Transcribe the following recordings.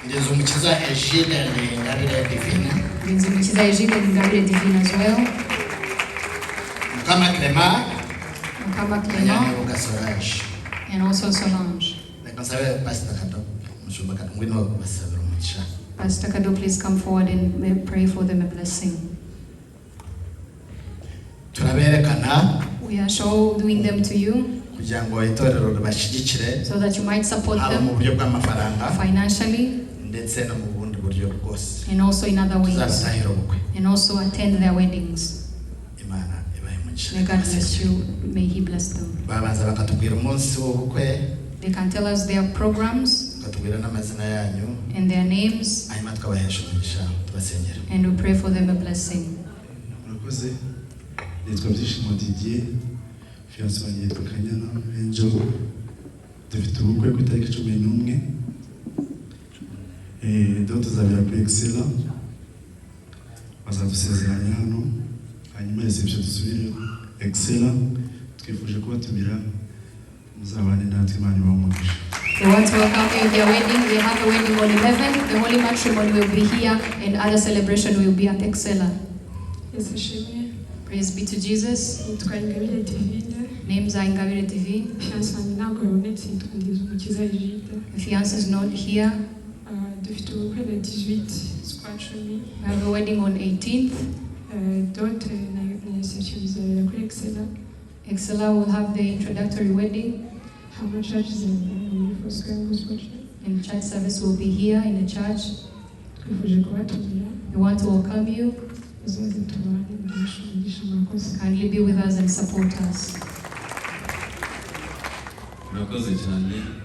Ndizumukiza Egide Ngabire Divine. Ndizumukiza Egide Ngabire Divine as well. Mukama Clement. Mukama Clement. And also Solange. Pastor Kado, please come forward and pray for them a blessing. We are showing them to you so that you might support them financially and also in other ways, and also attend their weddings. May God bless you. May He bless them. They can tell us their programs and their names, and we pray for them a blessing. We want to welcome you in their wedding. We have a wedding on 11. The holy matrimony will be here, and other celebration will be at Excella. Praise be to Jesus. Names are Ngabire TV. The fiancé is not here. We have a wedding on 18th. Excella will have the introductory wedding. And church service will be here in the church. We want to welcome you. Kindly be with us and support us.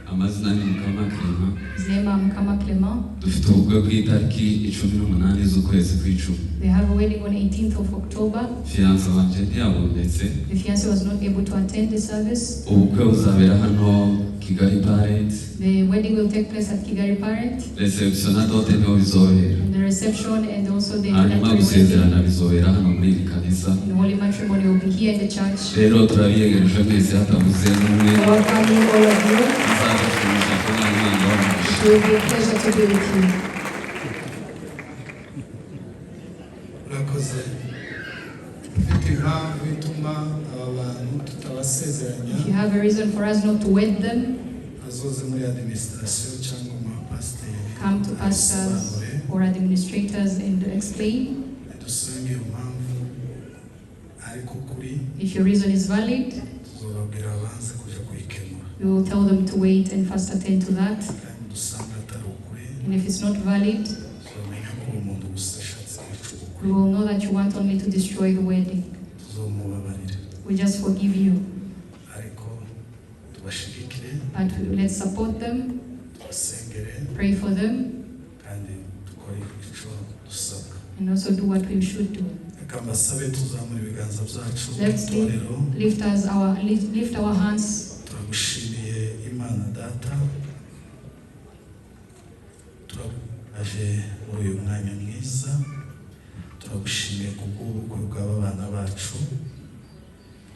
Amazina ni Mukama Clement. Zema Mukama Clement. Dufite ubukwe ku itariki 18 z'ukwezi kw'icumi. They have a wedding on 18th of October. Fiancé wanje ntiyabonetse. The fiancé was not able to attend the service. Ubukwe buzabera hano Kigali Parent. The wedding will take place at Kigali Parent. Reception na dote niho bizobera. And the reception and also the introductory gusezerana bizobera hano muri kanisa. And the holy matrimony will be here in the church. Rero turabiyegereje mwese hatabuze n'umwe. Welcome all of you. It will be a pleasure to be with you. If you have a reason for us not to wed them, come to pastors or administrators and explain. If your reason is valid, we will tell them to wait and first attend to that. And if it's not valid, we will know that you want only to destroy the wedding. We just forgive you. But let's support them, pray for them, and also do what we should do. Let's lift our hands. Aje uyu mwanya mwiza turagushimiye kubw'ubukwe bw'abana bacu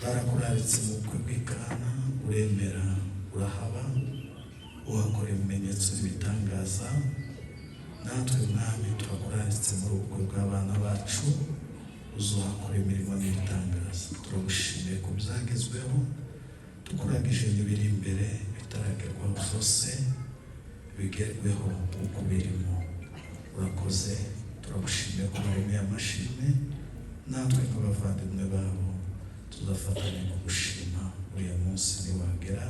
barakuraritse mu bukwe bw'Ikana uremera urahaba uhakora ibimenyetso bitangaza natwe mwami turakuraritse mu bukwe bw'abana bacu uzuhakora imirimo n'ibitangaza turagushimiye ku byagezweho tukuragije n'ibiri imbere bitaragerwaho zose bigerweho uko birimo urakoze turagushimiye ko muri amashimwe natwe nk'abavandimwe babo tuzafatanya kugushima uyu munsi niwagera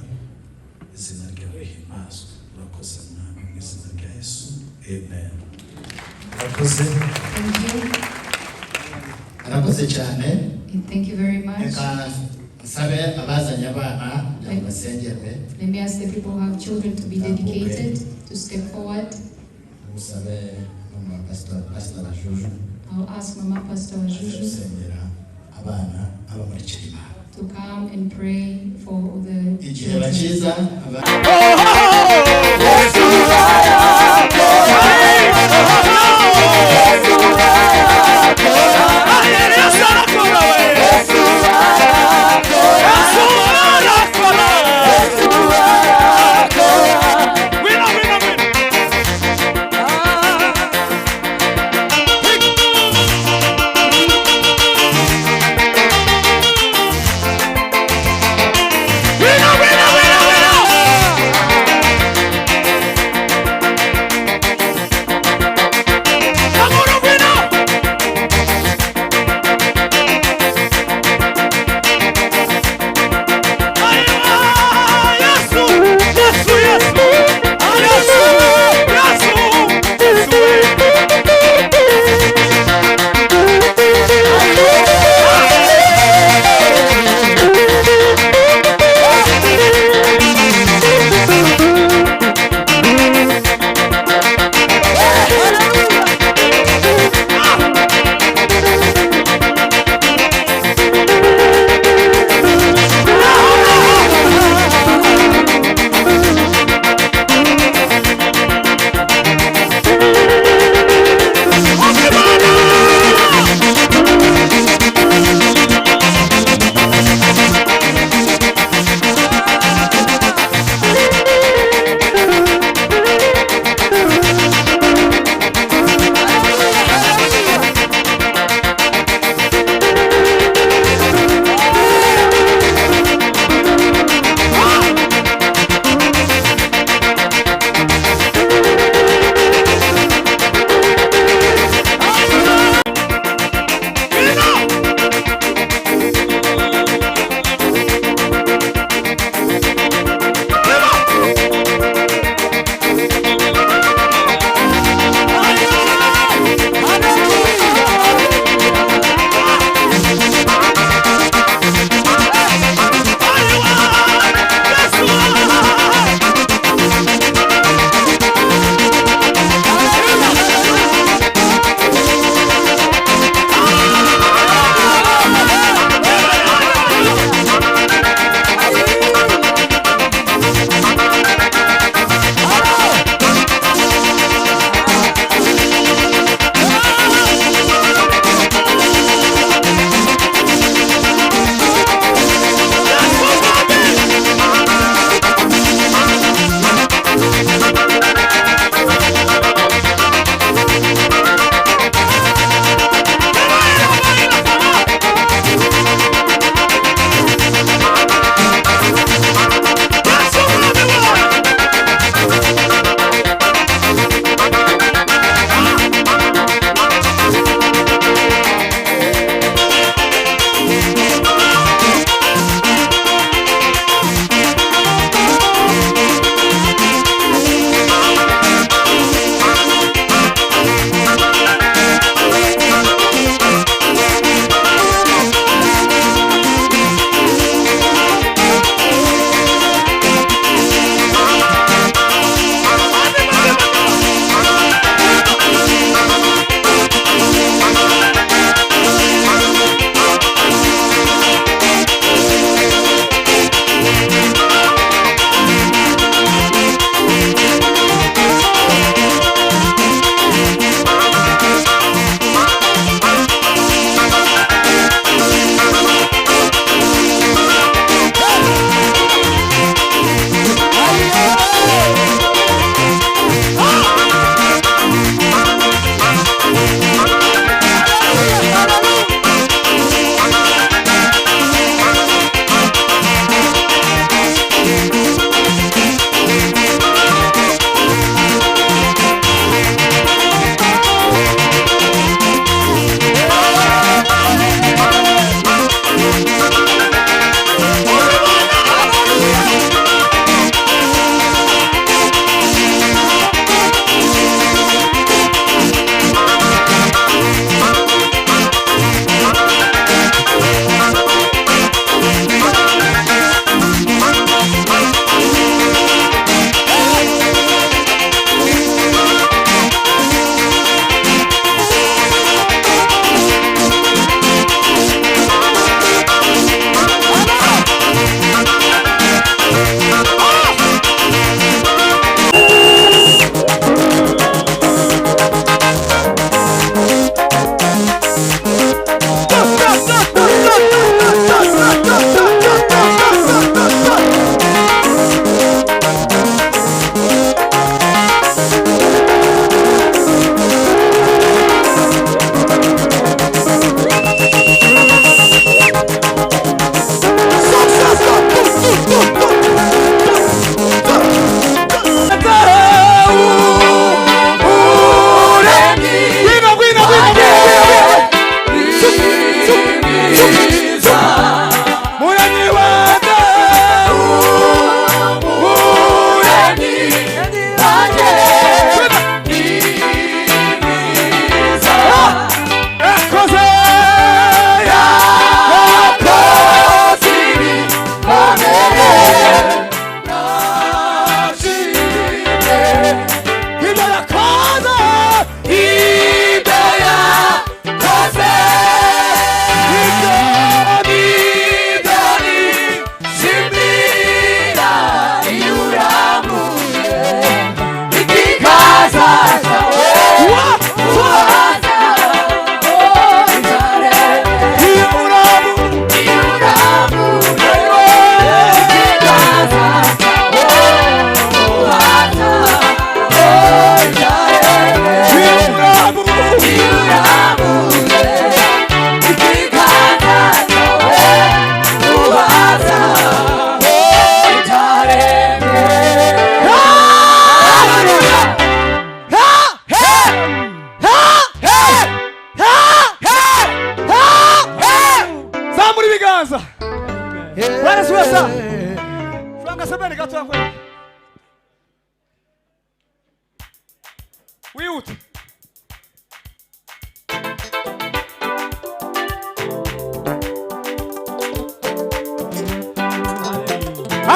izina ryawe rihimbazwe urakoze mwami mu izina rya Yesu amen. Urakoze. Urakoze cyane. Thank you very much. Let me ask the people who have children to be dedicated to step forward. I'll ask Mama Pastor Juju to come and pray for the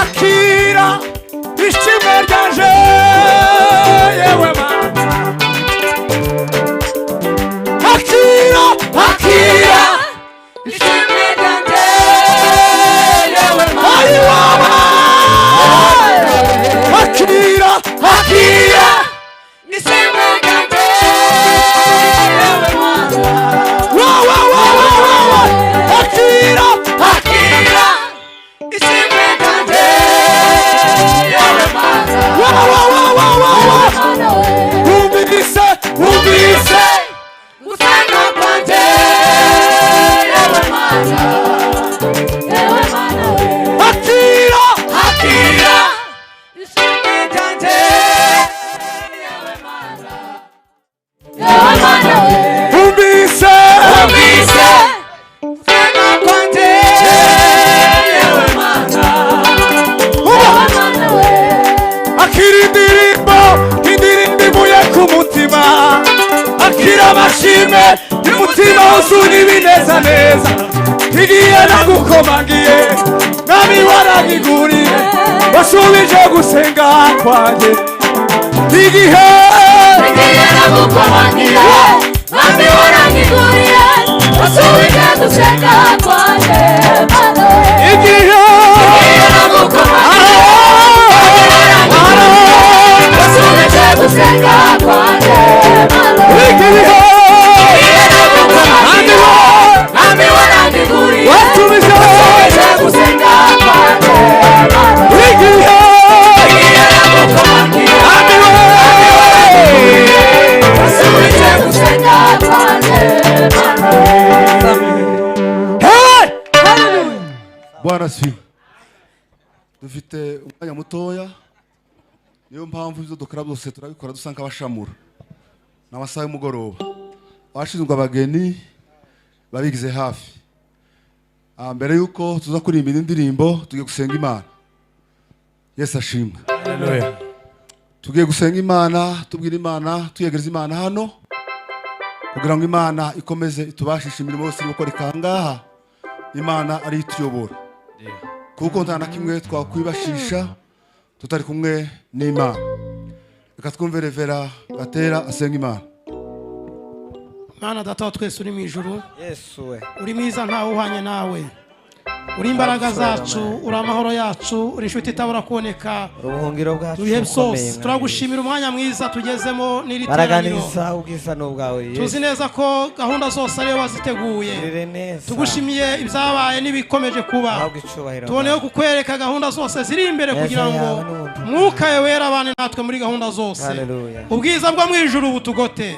Akira ishimwe ryanje yewe mana Akira ishimwe ryanje yewe mana Akira ishimwe ryanje yewe mana Akira ishimwe ryanje yewe mana Umvise gusenga kwanje yewe mana Akira ishimwe ryanje yewe mana Umvise gusenga kwanje yewe mana Akira indirimbo ivuye ku mutima Akira amashimwe y'umutima wuzuye ibinezaneza Igiye nagukomangiye Mwami waragiguriye wasubije gusenga kwanjye Igihe nagukomangiye Mwami waragiguriye wasubije gusenga kwanjye Igihe nagukomangiye wasubije gusenga kwanjye Mwami waragiguriye wasubije gusenga kwanjye Igihe nagukomangiye wasubije gusenga kwanjye Bwana sifiwe. Dufite umwanya mutoya niyo mpamvu ibyo dukora byose turabikora dusa nk'abashamura n'amasaha y'umugoroba abashinzwe abageni babigize hafi mbere yuko tuza kuririmba indirimbo tugiye gusenga Imana Yesu ashimwe haleluya tugiye gusenga Imana tubwira Imana tuyegereza Imana hano kugira ngo Imana ikomeze itubashishe imirimo yose gukora ikangaha Imana ari ituyobora kuko nta na kimwe twakwibashisha tutari kumwe n'Imana reka twumve Revera Gatera asenga Imana Mana data wa twese uri mu ijuru Yesu we uri mwiza ntawe uhanye nawe uri imbaraga zacu uri amahoro yacu uri inshuti itabura kuboneka ubuhungiro bwacu ibihe byose turagushimira umwanya mwiza tugezemo n'iri baraganiriza ubwiza n'ubwawe tuzi neza ko gahunda zose ariyo waziteguye tugushimiye ibyabaye n'ibikomeje kuba tuboneyeho kukwereka gahunda zose ziri imbere kugira ngo mwuka wera abane natwe muri gahunda zose ubwiza bwo mu ijuru butugote